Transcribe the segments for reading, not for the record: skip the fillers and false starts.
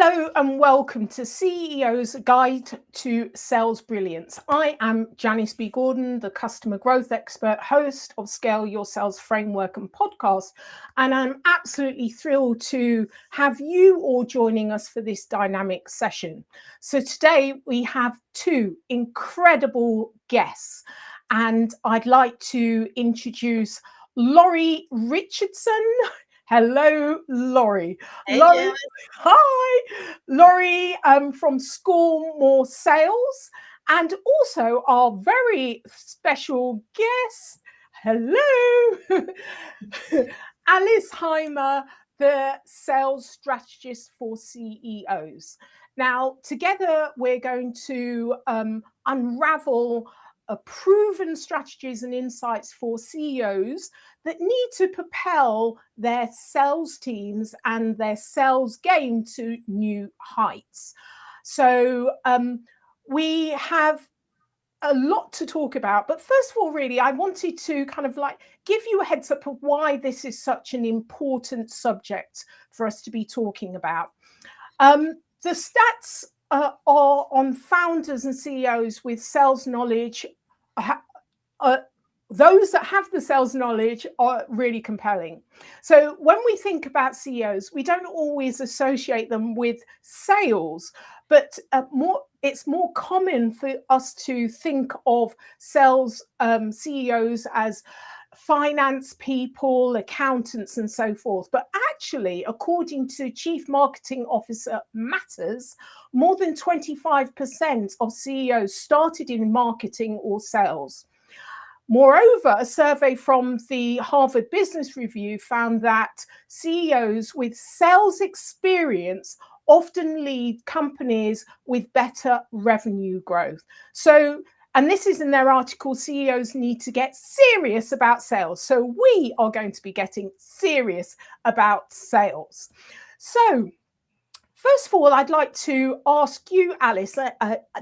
Hello and welcome to CEO's Guide to Sales Brilliance. I am Janice B. Gordon, the customer growth expert, host of Scale Your Sales Framework and podcast. And I'm absolutely thrilled to have you all joining us for this dynamic session. So today we have two incredible guests, and I'd like to introduce Laurie Richardson. Hello, Laurie. Hey, Laurie, Janice. hi. Laurie from School More Sales, and also our very special guest. Hello, Alice Heiman, the sales strategist for CEOs. Now, together we're going to unravel proven strategies and insights for CEOs that need to propel their sales teams and their sales game to new heights. So we have a lot to talk about, but first of all, really, I wanted to kind of like give you a heads up of why this is such an important subject for us to be talking about. The stats are on founders and CEOs with sales knowledge. Those that have the sales knowledge are really compelling. So when we think about CEOs, we don't always associate them with sales, but it's more common for us to think of sales CEOs as finance people, accountants, and so forth. But actually, according to Chief Marketing Officer Matters, more than 25% of CEOs started in marketing or sales. Moreover, a survey from the Harvard Business Review found that CEOs with sales experience often lead companies with better revenue growth. So, and this is in their article, CEOs need to get serious about sales. So we are going to be getting serious about sales. So, first of all, I'd like to ask you, Alice,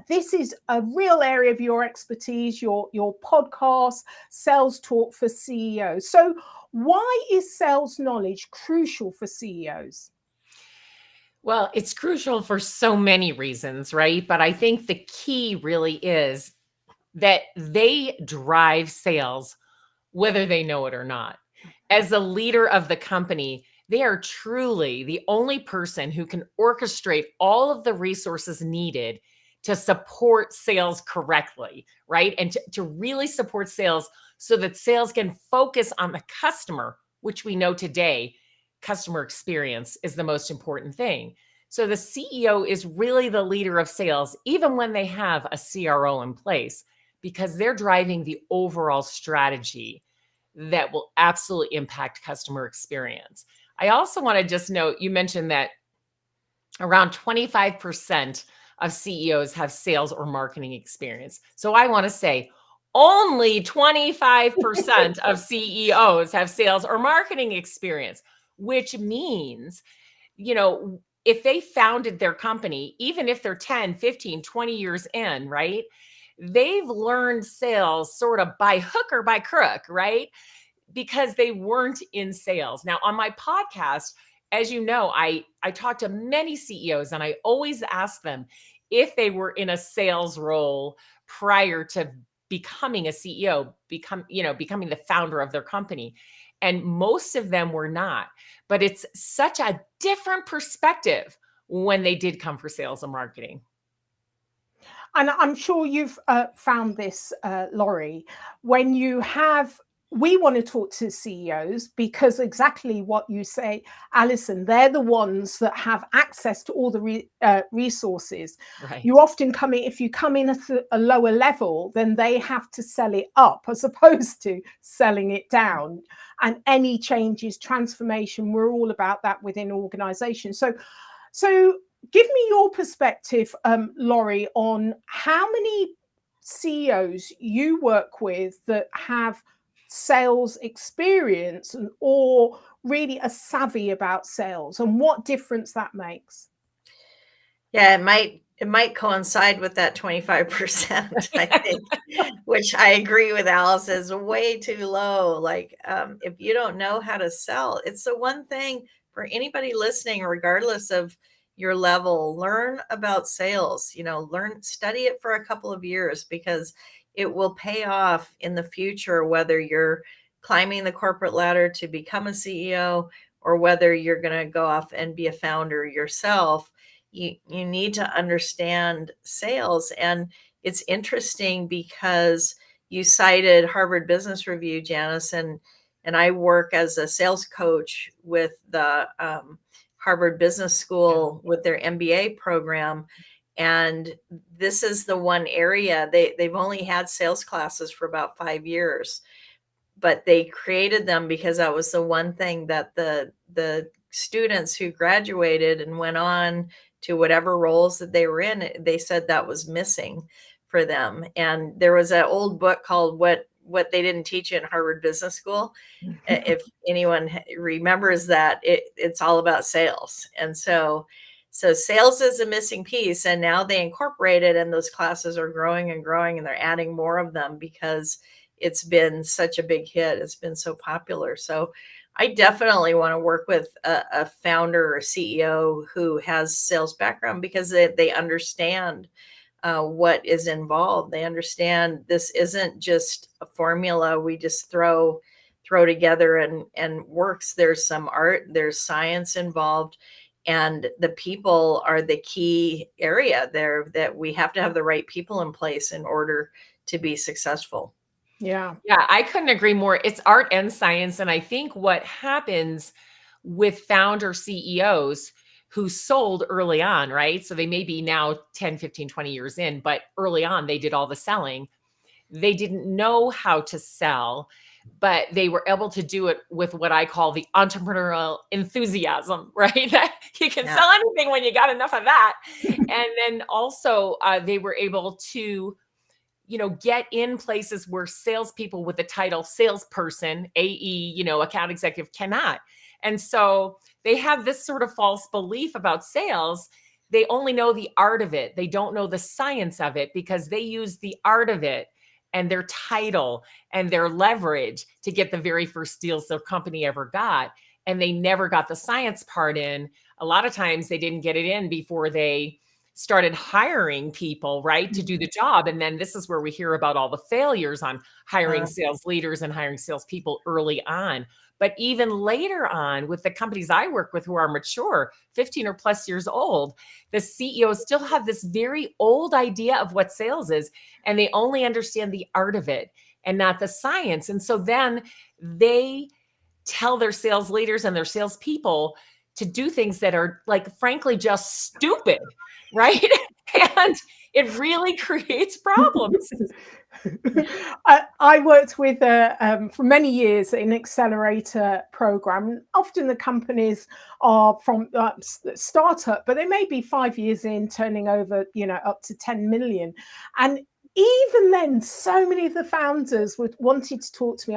this is a real area of your expertise, your podcast, Sales Talk for CEOs. So why is sales knowledge crucial for CEOs? Well, it's crucial for so many reasons, right? But I think the key really is that they drive sales, whether they know it or not. As a leader of the company, they are truly the only person who can orchestrate all of the resources needed to support sales correctly, right? And to really support sales so that sales can focus on the customer, which we know today, customer experience is the most important thing. So the CEO is really the leader of sales, even when they have a CRO in place, because they're driving the overall strategy that will absolutely impact customer experience. I also want to just note, you mentioned that around 25% of CEOs have sales or marketing experience. So I want to say only 25% of CEOs have sales or marketing experience, which means, if they founded their company, even if they're 10, 15, 20 years in, right? They've learned sales sort of by hook or by crook, right? Because they weren't in sales. Now, on my podcast, as you know, I talk to many CEOs and I always ask them if they were in a sales role prior to becoming a CEO, becoming the founder of their company. And most of them were not. But it's such a different perspective when they did come for sales and marketing. And I'm sure you've found this, Laurie, when we want to talk to CEOs because exactly what you say, Alison, they're the ones that have access to all the resources. Right. You often if you come in at a lower level, then they have to sell it up as opposed to selling it down. And any changes, transformation, we're all about that within organizations. So give me your perspective, Laurie, on how many CEOs you work with that have sales experience or really are savvy about sales and what difference that makes. Yeah, it might coincide with that 25%, I think, which I agree with Alice is way too low. Like, if you don't know how to sell, it's the one thing for anybody listening, regardless of, your level, learn about sales, study it for a couple of years, because it will pay off in the future, whether you're climbing the corporate ladder to become a CEO or whether you're going to go off and be a founder yourself. You need to understand sales. And it's interesting because you cited Harvard Business Review, Janice, and I work as a sales coach with the Harvard Business School with their MBA program. And this is the one area they've only had sales classes for about 5 years, but they created them because that was the one thing that the students who graduated and went on to whatever roles that they were in, they said that was missing for them. And there was an old book called What They Didn't Teach You in Harvard Business School. If anyone remembers that, it's all about sales. And so sales is a missing piece, and now they incorporate it, and those classes are growing and growing, and they're adding more of them because it's been such a big hit. It's been so popular. So I definitely want to work with a founder or CEO who has sales background, because they understand what is involved. They understand this isn't just a formula we just throw together and works. There's some art, there's science involved, and the people are the key area there, that we have to have the right people in place in order to be successful. Yeah, I couldn't agree more. It's art and science. And I think what happens with founder CEOs who sold early on, right? So they may be now 10, 15, 20 years in, but early on, they did all the selling. They didn't know how to sell, but they were able to do it with what I call the entrepreneurial enthusiasm, right? That you can sell anything when you got enough of that. And then also they were able to get in places where salespeople with the title salesperson, AE, account executive cannot. And so they have this sort of false belief about sales. They only know the art of it. They don't know the science of it, because they use the art of it and their title and their leverage to get the very first deals their company ever got. And they never got the science part in. A lot of times they didn't get it in before they started hiring people, right, to do the job. And then this is where we hear about all the failures on hiring sales leaders and hiring salespeople early on. But even later on, with the companies I work with who are mature, 15 or plus years old, the CEOs still have this very old idea of what sales is, and they only understand the art of it and not the science. And so then they tell their sales leaders and their salespeople to do things that are, like, frankly, just stupid, right? And it really creates problems. I worked with for many years in accelerator program. Often the companies are from startup, but they may be 5 years in, turning over, up to 10 million. And even then, so many of the founders wanted to talk to me.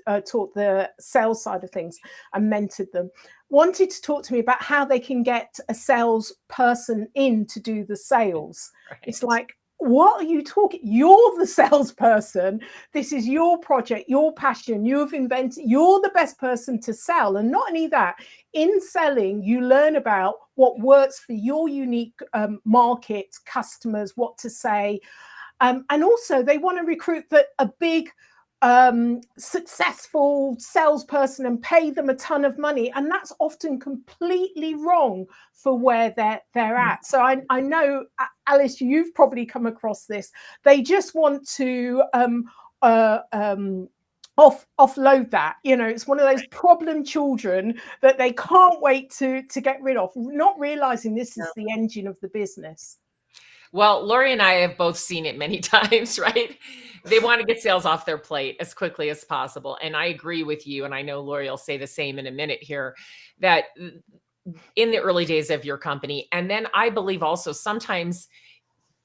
I taught the sales side of things and mentored them, wanted to talk to me about how they can get a salesperson in to do the sales. Right. It's like, what are you talking? You're the salesperson. This is your project, your passion. You've invented, you're the best person to sell. And not only that, in selling, you learn about what works for your unique market, customers, what to say. And also they want to recruit a big, successful salesperson and pay them a ton of money, and that's often completely wrong for where they're at. So I know, Alice, you've probably come across this. They just want to offload that. It's one of those problem children that they can't wait to get rid of, not realizing this is the engine of the business. Well, Lori and I have both seen it many times, right? They want to get sales off their plate as quickly as possible. And I agree with you. And I know Lori will say the same in a minute here, that in the early days of your company, and then I believe also sometimes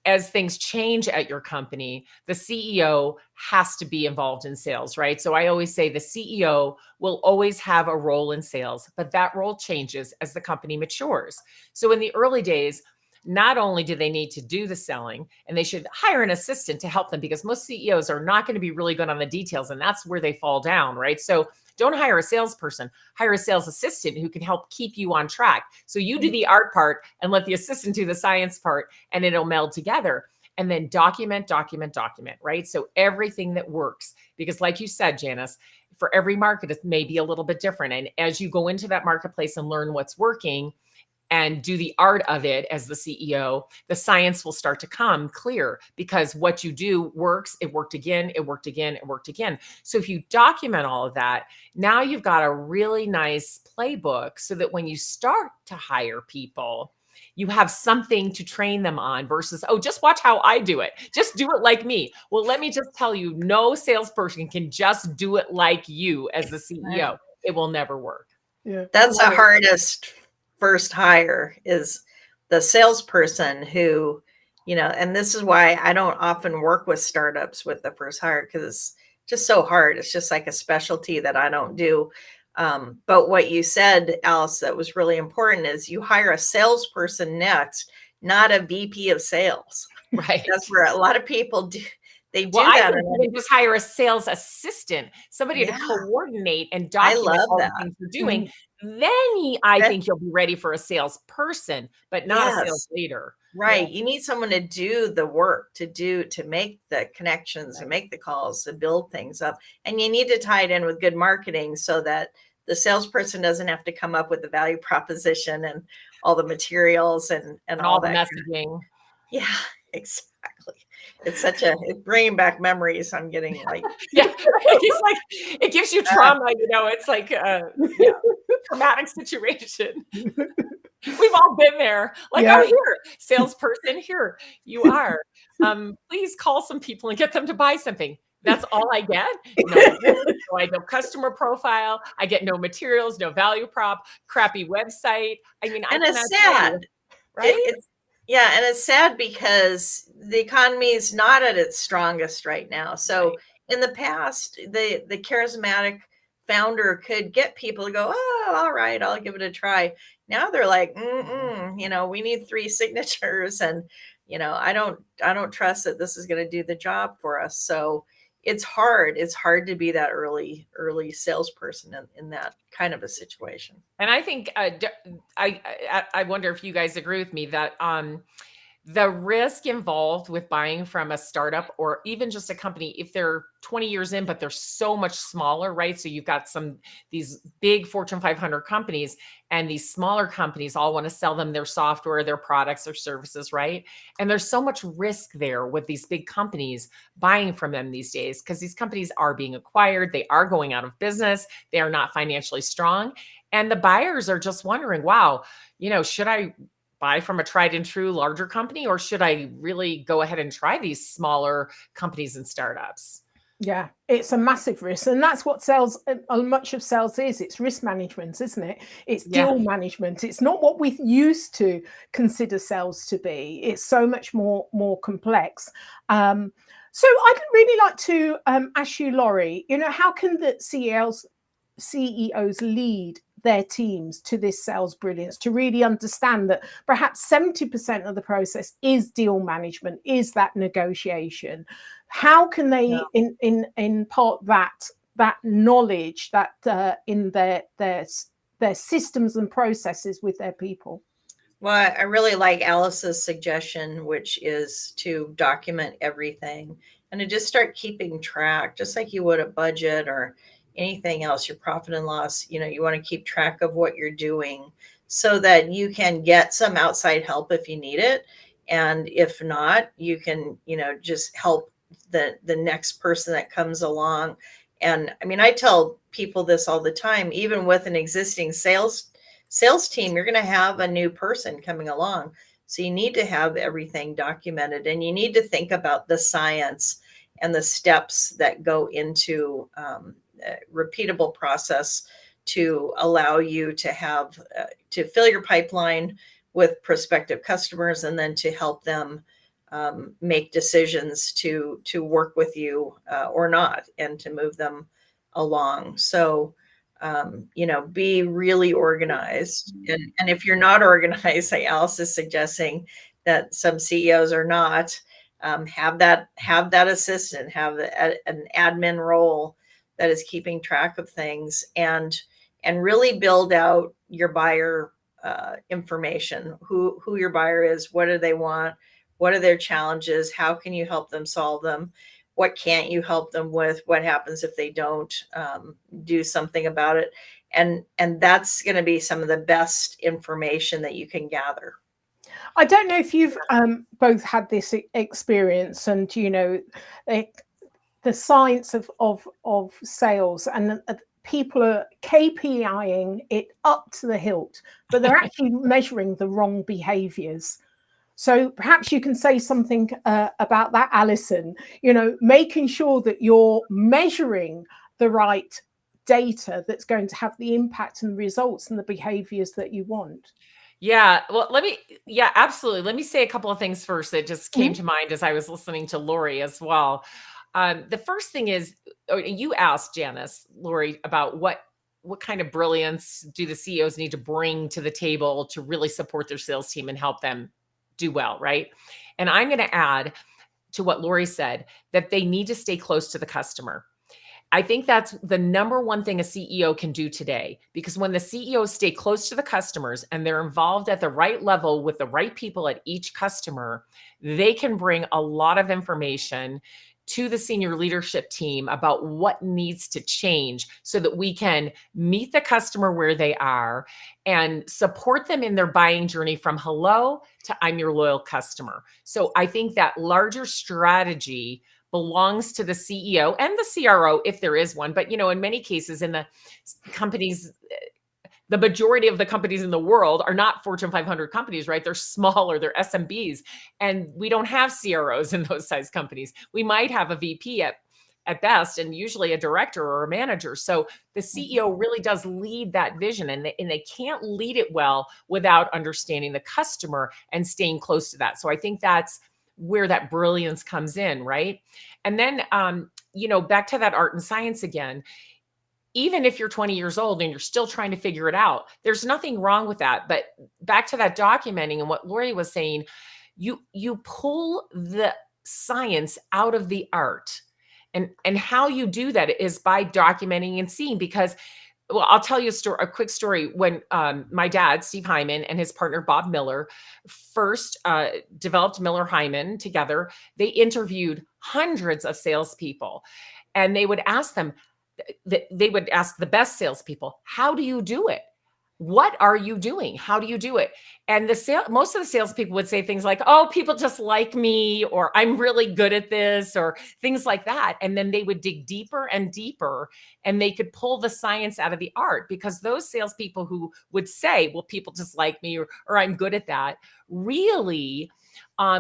as things change at your company, the CEO has to be involved in sales, right? So I always say the CEO will always have a role in sales, but that role changes as the company matures. So in the early days, not only do they need to do the selling, and they should hire an assistant to help them, because most CEOs are not going to be really good on the details, and that's where they fall down, right? So don't hire a salesperson, hire a sales assistant who can help keep you on track. So you do the art part and let the assistant do the science part, and it'll meld together. And then document, right? So everything that works, because like you said, Janice, for every market, it may be a little bit different. And as you go into that marketplace and learn what's working and do the art of it as the CEO, the science will start to come clear, because what you do works. It worked again, it worked again, it worked again. So if you document all of that, now you've got a really nice playbook, so that when you start to hire people, you have something to train them on, versus, oh, just watch how I do it. Just do it like me. Well, let me just tell you, no salesperson can just do it like you as the CEO. It will never work. Yeah. That's the hardest first hire, is the salesperson who, and this is why I don't often work with startups with the first hire, because it's just so hard. It's just like a specialty that I don't do. But what you said, Alice, that was really important, is you hire a salesperson next, not a VP of sales. Right. That's where a lot of people do. They do well, that. I would just hire a sales assistant, somebody to coordinate and document all the things you're doing. Then I think you'll be ready for a salesperson, but not a sales leader. Right. You need someone to do the work, to make the connections, and make the calls, to build things up. And you need to tie it in with good marketing, so that the salesperson doesn't have to come up with the value proposition and all the materials and all the that messaging. Yeah, exactly. It's bringing back memories. I'm getting like, it's like, it gives you trauma, it's like traumatic situation. We've all been there. Like, oh, here, salesperson, here you are. Please call some people and get them to buy something. That's all I get. No, I no customer profile. I get no materials, no value prop, crappy website. I mean, and it's sad, right? And it's sad because the economy is not at its strongest right now. So in the past, the charismatic founder could get people to go, oh, all right, I'll give it a try. Now they're like, we need 3 signatures, and I don't trust that this is going to do the job for us. So it's hard. It's hard to be that early salesperson in that kind of a situation. And I think I wonder if you guys agree with me that the risk involved with buying from a startup, or even just a company, if they're 20 years in, but they're so much smaller, right? So you've got these big Fortune 500 companies, and these smaller companies all want to sell them their software, their products or services, right? And there's so much risk there with these big companies buying from them these days, because these companies are being acquired. They are going out of business. They are not financially strong. And the buyers are just wondering, wow, should I buy from a tried and true larger company, or should I really go ahead and try these smaller companies and startups? Yeah, it's a massive risk. And that's what much of sales is. It's risk management, isn't it? It's deal management. It's not what we used to consider sales to be. It's so much more complex. So I'd really like to ask you, Laurie, how can the CEOs lead their teams to this sales brilliance, to really understand that perhaps 70% of the process is deal management, is that negotiation? How can they impart that knowledge that in their systems and processes with their people? Well, I really like Alice's suggestion, which is to document everything and to just start keeping track, just like you would a budget or anything else, your profit and loss. You want to keep track of what you're doing, so that you can get some outside help if you need it. And if not, you can, just help the next person that comes along. And I mean, I tell people this all the time, even with an existing sales team, you're going to have a new person coming along. So you need to have everything documented, and you need to think about the science and the steps that go into repeatable process to allow you to have to fill your pipeline with prospective customers, and then to help them make decisions to work with you or not, and to move them along. So be really organized. And if you're not organized, like Alice is suggesting, that some CEOs are not. Have that assistant, have an admin role that is keeping track of things, and really build out your buyer information, who your buyer is, what do they want, what are their challenges, how can you help them solve them, what can't you help them with, what happens if they don't do something about it. And that's going to be some of the best information that you can gather. I don't know if you've both had this experience, and the science of sales, and people are KPIing it up to the hilt, but they're actually measuring the wrong behaviors. So perhaps you can say something about that, Alison, making sure that you're measuring the right data that's going to have the impact and the results and the behaviors that you want. Yeah, well, absolutely. Let me say a couple of things first that just came to mind as I was listening to Lori as well. The first thing is, you asked Janice, Lori, about what kind of brilliance do the CEOs need to bring to the table to really support their sales team and help them do well, right? And I'm going to add to what Lori said, that they need to stay close to the customer. I think that's the number one thing a CEO can do today, because when the CEOs stay close to the customers and they're involved at the right level with the right people at each customer, they can bring a lot of information to the senior leadership team about what needs to change so that we can meet the customer where they are and support them in their buying journey from hello to I'm your loyal customer. So I think that larger strategy belongs to the CEO and the CRO if there is one. But, in many cases in the companies, the majority of the companies in the world are not Fortune 500 companies, right? They're smaller, they're SMBs, and we don't have CROs in those size companies. We might have a VP at best, and usually a director or a manager. So the CEO really does lead that vision, and they can't lead it well without understanding the customer and staying close to that. So I think that's where that brilliance comes in, right? And then, back to that art and science again. Even if you're 20 years old and you're still trying to figure it out, there's nothing wrong with that. But back to that documenting and what Lori was saying, you pull the science out of the art. And how you do that is by documenting and seeing, because, well, I'll tell you a quick story. When my dad, Steve Heiman, and his partner, Bob Miller, first developed Miller Heiman together, they interviewed hundreds of salespeople, and they would ask them, they would ask the best salespeople, how do you do it? What are you doing? How do you do it? And most of the salespeople would say things like, oh, people just like me, or I'm really good at this, or things like that. And then they would dig deeper and deeper, and they could pull the science out of the art, because those salespeople who would say, well, people just like me, or I'm good at that, really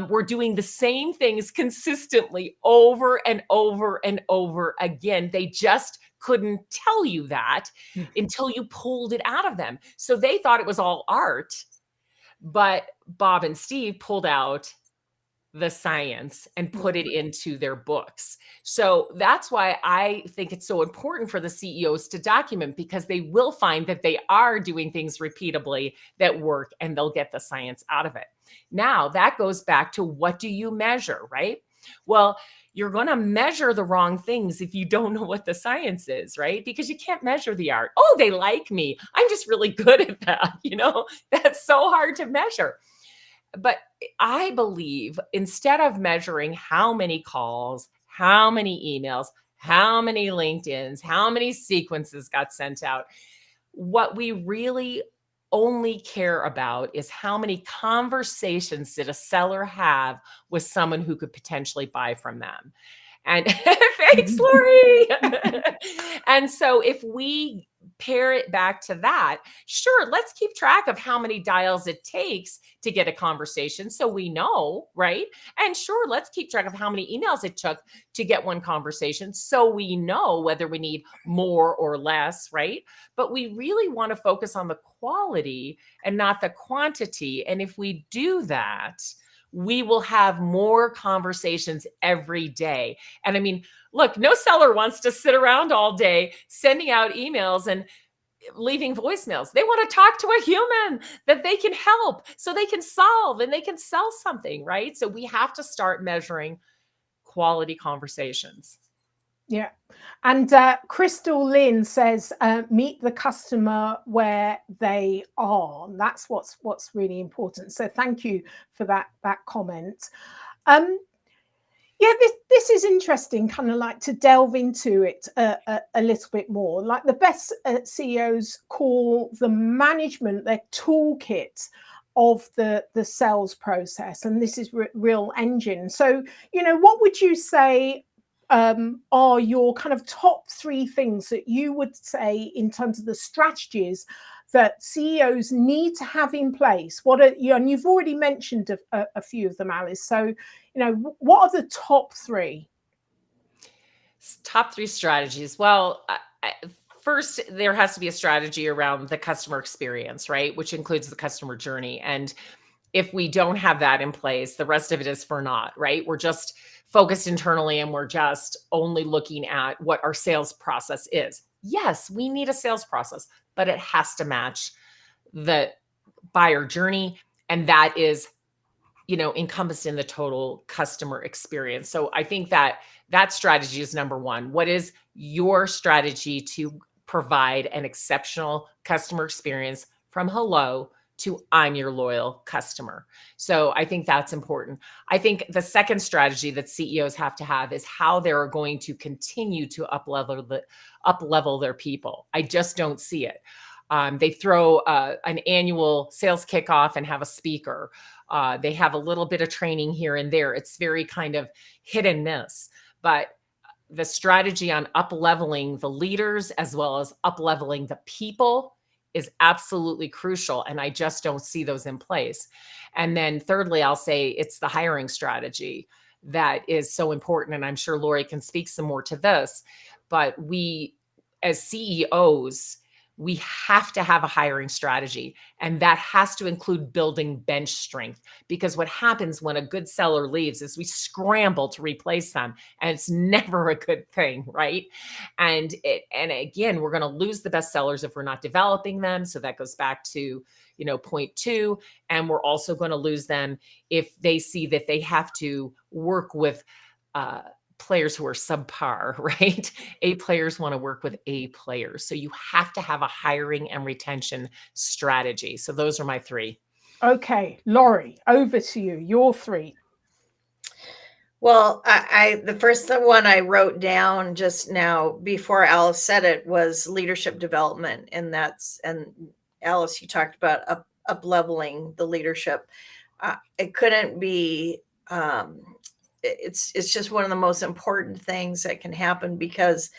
were doing the same things consistently over and over and over again. They just couldn't tell you that until you pulled it out of them. So they thought it was all art, but Bob and Steve pulled out the science and put it into their books. So that's why I think it's so important for the CEOs to document, because they will find that they are doing things repeatably that work, and they'll get the science out of it. Now that goes back to, what do you measure, right? Well, you're going to measure the wrong things if you don't know what the science is, right? Because you can't measure the art. Oh, they like me, I'm just really good at that. That's so hard to measure. But I believe, instead of measuring how many calls, how many emails, how many LinkedIns, how many sequences got sent out, what we really only care about is how many conversations did a seller have with someone who could potentially buy from them. And thanks, Lori. And so if we pair it back to that, sure, let's keep track of how many dials it takes to get a conversation, so we know, right? And sure, let's keep track of how many emails it took to get one conversation, so we know whether we need more or less, right? But we really want to focus on the quality and not the quantity. And if we do that, we will have more conversations every day. And I mean, look, no seller wants to sit around all day sending out emails and leaving voicemails. They want to talk to a human that they can help so they can solve and they can sell something, right? So we have to start measuring quality conversations. Yeah. And Crystal Lynn says, meet the customer where they are. And that's what's really important. So thank you for that comment. Yeah, this is interesting, kind of like to delve into it a little bit more. Like the best CEOs call the management their toolkit of the sales process, and this is real engine. So, what would you say are your kind of top 3 things that you would say in terms of the strategies that CEOs need to have in place? What are you? And you've already mentioned a few of them, Alice. So, what are the top 3? Top 3 strategies. Well, first, there has to be a strategy around the customer experience, right? Which includes the customer journey. And if we don't have that in place, the rest of it is for naught, right? We're just focused internally and we're just only looking at what our sales process is. Yes, we need a sales process, but it has to match the buyer journey. And that is, encompassed in the total customer experience. So I think that strategy is number 1. What is your strategy to provide an exceptional customer experience from hello to I'm your loyal customer? So I think that's important. I think the second strategy that CEOs have to have is how they're going to continue to up-level their people. I just don't see it. They throw an annual sales kickoff and have a speaker. They have a little bit of training here and there. It's very kind of hit and miss. But the strategy on up-leveling the leaders as well as up-leveling the people is absolutely crucial. And I just don't see those in place. And then thirdly, I'll say it's the hiring strategy that is so important. And I'm sure Lori can speak some more to this. But we, as CEOs, we have to have a hiring strategy, and that has to include building bench strength, because what happens when a good seller leaves is we scramble to replace them, and it's never a good thing, right? And again, we're going to lose the best sellers if we're not developing them. So that goes back to, point 2, and we're also going to lose them if they see that they have to work with players who are subpar, right? A players want to work with A players. So you have to have a hiring and retention strategy. So those are my 3. Okay, Lori, over to you. Your 3. Well, the first one I wrote down just now before Alice said it was leadership development. And Alice, you talked about up leveling the leadership. It couldn't be, it's just one of the most important things that can happen, because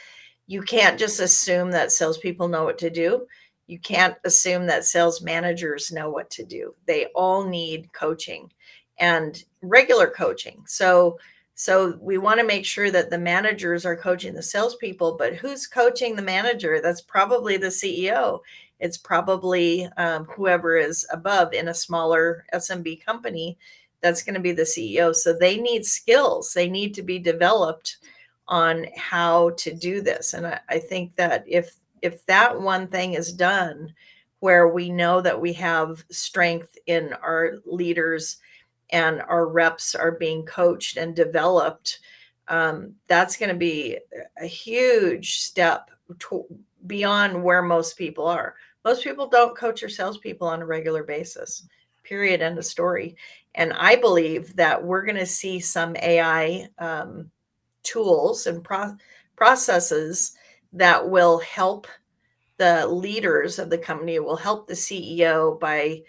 you can't just assume that salespeople know what to do. You can't assume that sales managers know what to do. They all need coaching and regular coaching. So we want to make sure that the managers are coaching the salespeople, but who's coaching the manager? That's probably the CEO. It's probably whoever is above in a smaller SMB company. That's going to be the CEO. So they need skills. They need to be developed on how to do this. And I think that if that one thing is done, where we know that we have strength in our leaders and our reps are being coached and developed, that's going to be a huge step beyond where most people are. Most people don't coach their salespeople on a regular basis, period, end of story. And I believe that we're going to see some AI tools and processes that will help the leaders of the company, will help the CEO by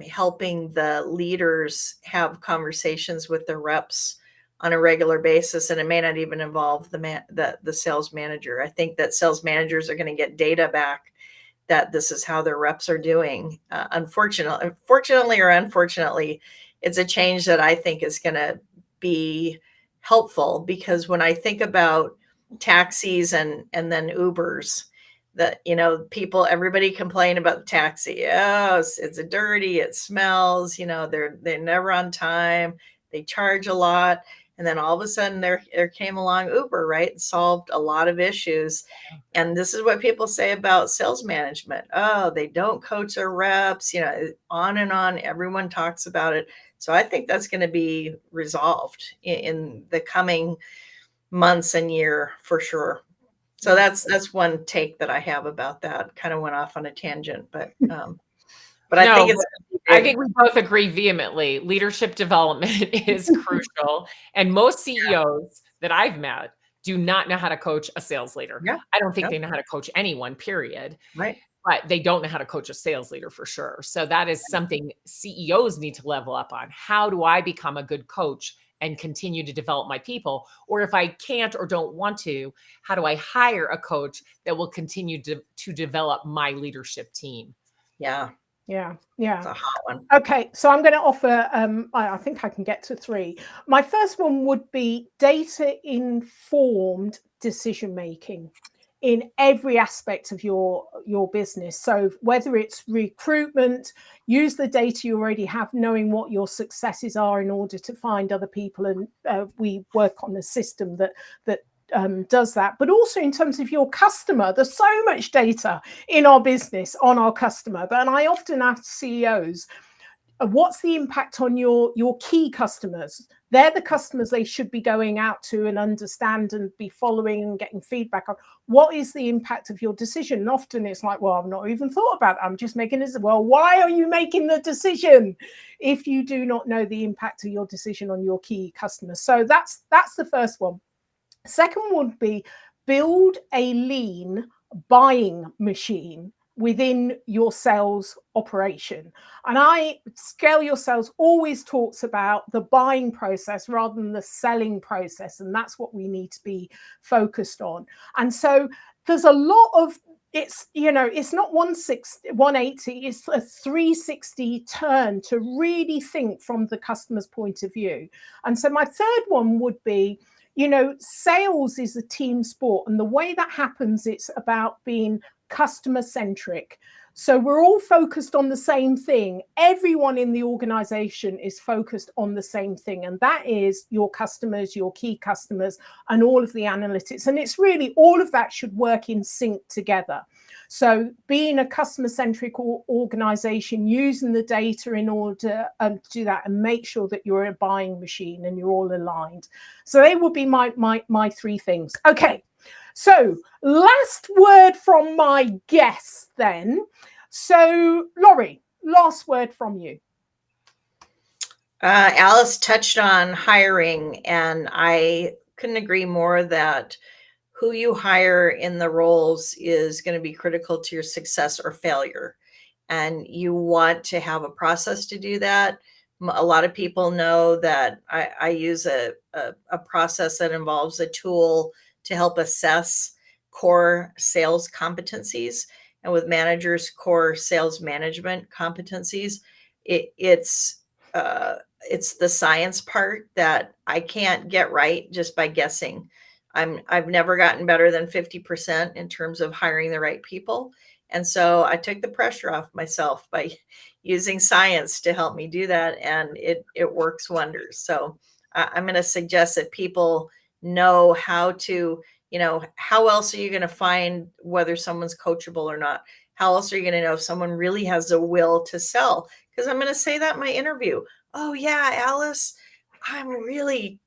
helping the leaders have conversations with the reps on a regular basis. And it may not even involve the sales manager. I think that sales managers are going to get data back that this is how their reps are doing. Fortunately or unfortunately, it's a change that I think is going to be helpful, because when I think about taxis and then Ubers, that, everybody complain about the taxi. Oh, it's dirty, it smells, they're never on time, they charge a lot. And then all of a sudden there came along Uber, right? And solved a lot of issues. And this is what people say about sales management. Oh, they don't coach their reps, on and on. Everyone talks about it. So I think that's going to be resolved in the coming months and year for sure. So that's one take that I have about that. Kind of went off on a tangent, but I No, think it's I think we both agree vehemently. Leadership development is crucial. And most CEOs that I've met do not know how to coach a sales leader. Yeah. I don't think Yep. they know how to coach anyone, period. Right. But they don't know how to coach a sales leader for sure. So that is something CEOs need to level up on. How do I become a good coach and continue to develop my people? Or if I can't or don't want to, how do I hire a coach that will continue to develop my leadership team? Yeah. Yeah. It's a hot one. Okay, so I'm going to offer, I think I can get to 3. My first one would be data-informed decision-making in every aspect of your business. So whether it's recruitment, use the data you already have, knowing what your successes are in order to find other people. And we work on a system that does that, but also in terms of your customer. There's so much data in our business on our customer, and I often ask CEOs, what's the impact on your key customers? They're the customers they should be going out to and understand and be following and getting feedback on. What is the impact of your decision? And often it's like, well, I've not even thought about it. I'm just making this. Well, why are you making the decision if you do not know the impact of your decision on your key customers? So that's the first one. Second would be build a lean buying machine within your sales operation. And Scale Your Sales always talks about the buying process rather than the selling process. And that's what we need to be focused on. And so there's a lot of, it's not 180, it's a 360 turn to really think from the customer's point of view. And so my third one would be, sales is a team sport. And the way that happens, it's about being customer centric. So we're all focused on the same thing. Everyone in the organization is focused on the same thing. And that is your customers, your key customers, and all of the analytics. And it's really all of that should work in sync together. So being a customer-centric organization, using the data in order to do that and make sure that you're a buying machine and you're all aligned. So they would be my 3 things. Okay, so last word from my guests then. So Laurie, last word from you. Alice touched on hiring, and I couldn't agree more that who you hire in the roles is going to be critical to your success or failure. And you want to have a process to do that. A lot of people know that I use a process that involves a tool to help assess core sales competencies. And with managers, core sales management competencies, it's the science part that I can't get right just by guessing. I've never gotten better than 50% in terms of hiring the right people. And so I took the pressure off myself by using science to help me do that. And it works wonders. So I'm going to suggest that people know how to, how else are you going to find whether someone's coachable or not? How else are you going to know if someone really has a will to sell? Because I'm going to say that in my interview. Oh yeah, Alice, I'm really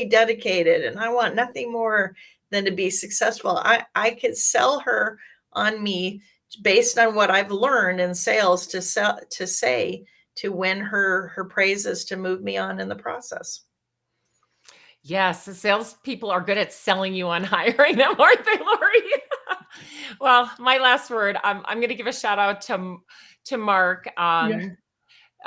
dedicated and I want nothing more than to be successful. I could sell her on me based on what I've learned in sales to win her praises, to move me on in the process. Yes, the salespeople are good at selling you on hiring them, aren't they, Lori? Well, my last word, I'm going to give a shout out to Mark.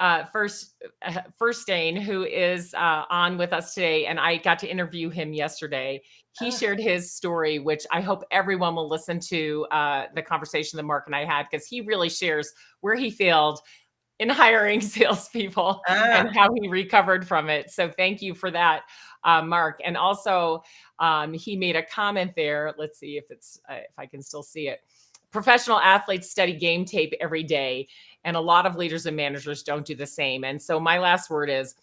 Firstane, who is on with us today, and I got to interview him yesterday. He shared his story, which I hope everyone will listen to the conversation that Mark and I had, because he really shares where he failed in hiring salespeople and how he recovered from it. So thank you for that, Mark. And also, he made a comment there. Let's see if I can still see it. Professional athletes study game tape every day, and a lot of leaders and managers don't do the same. And so my last word is,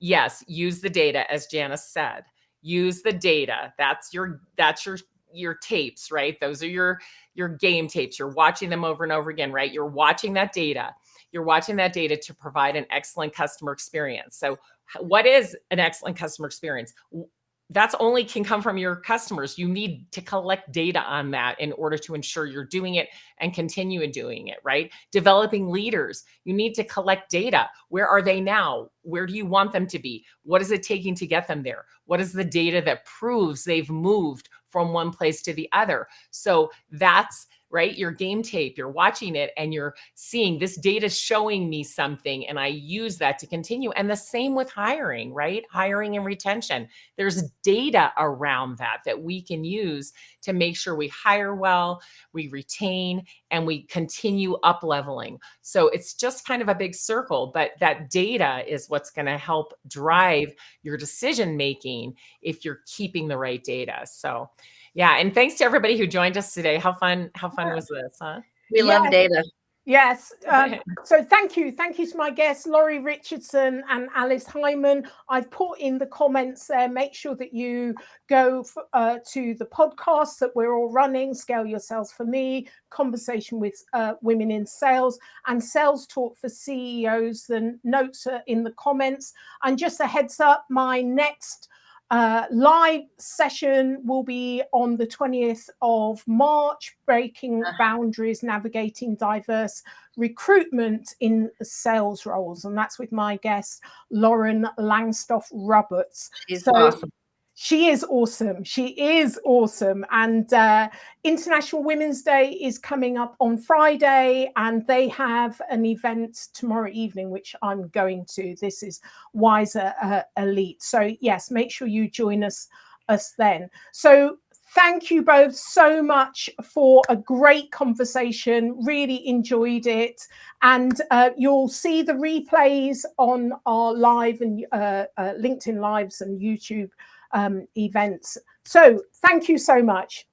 yes, use the data, as Janice said. Use the data. That's your tapes, right? Those are your game tapes. You're watching them over and over again, right? You're watching that data. You're watching that data to provide an excellent customer experience. So what is an excellent customer experience? That's only can come from your customers. You need to collect data on that in order to ensure you're doing it and continue doing it, right? Developing leaders, you need to collect data. Where are they now? Where do you want them to be? What is it taking to get them there? What is the data that proves they've moved from one place to the other? So that's right, your game tape, you're watching it and you're seeing this data showing me something, and I use that to continue. And the same with hiring, right? Hiring and retention. There's data around that we can use to make sure we hire well, we retain, and we continue up leveling. So it's just kind of a big circle, but that data is what's going to help drive your decision making if you're keeping the right data. So yeah, and thanks to everybody who joined us today. How fun was this, huh? We love data. Yes. So thank you to my guests, Laurie Richardson and Alice Heiman. I've put in the comments there. Make sure that you go to the podcasts that we're all running, Scale Your Sales for Me, Conversation with Women in Sales, and Sales Talk for CEOs. The notes are in the comments. And just a heads up, my next live session will be on the 20th of March, Breaking Boundaries, Navigating Diverse Recruitment in Sales Roles. And that's with my guest, Lauren Langstoff-Roberts. She's awesome. She is awesome. She is awesome. And International Women's Day is coming up on Friday, and they have an event tomorrow evening, which I'm going to. This is Wiser Elite. So yes, make sure you join us then. So thank you both so much for a great conversation. Really enjoyed it. And you'll see the replays on our live and LinkedIn Lives and YouTube events. So thank you so much.